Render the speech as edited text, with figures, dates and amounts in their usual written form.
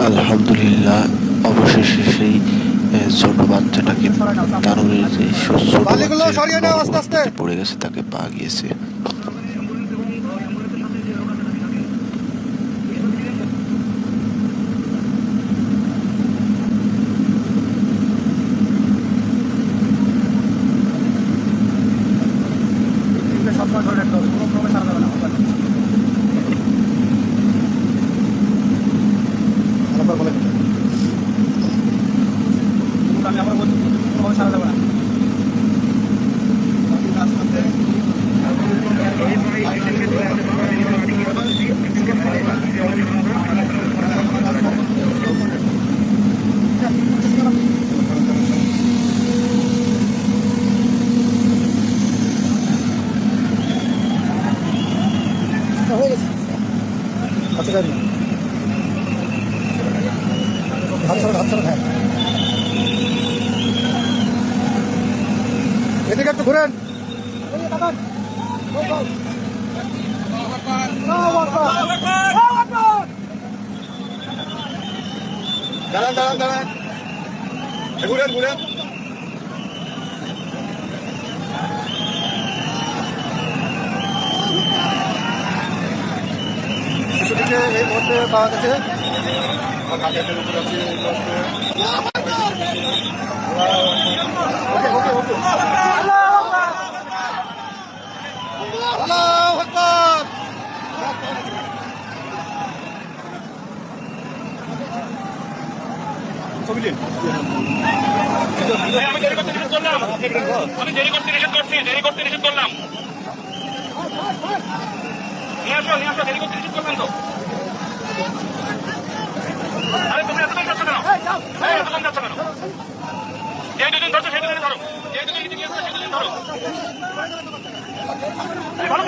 আলহামদুলিল্লাহ, অবশেষে সেই ছোট বাচ্চাটাকে তারুণের যে ছোট বাচ্চা পড়ে গেছে তাকে পাওয়া গিয়েছে। সবসময় ধরে রাখতে হবে, কোনো ক্রমে ছাড়া যাবে না। আমি আবার বলছি, কোনোভাবে ছাড়া যাবে না। হয়ে গেছে। আচ্ছা যাবি হাত ছাড়া হ্যাঁ, এদিকে একটু ঘুরেন। দাঁড়ান দাঁড়ান দাঁড়ান, ঘুরেন ঘুরেন। শিশুটিকে এই মুহূর্তে পাওয়া গেছে। আমি দেরি করতে নিষেধ করলাম, দেরি করতে নিষেধ করলাম। নিয়ে আসো দেরি করতে নিষেধ করলাম তো। আরে তুমি এতক্ষণ যাচ্ছ কেন? এতক্ষণ যাচ্ছ কেন? যে দুদিন ধরছো সেই দুদিন ধরো, যে দুদিন নিয়ে আসছো সেই দুদিন ধরো। ভালো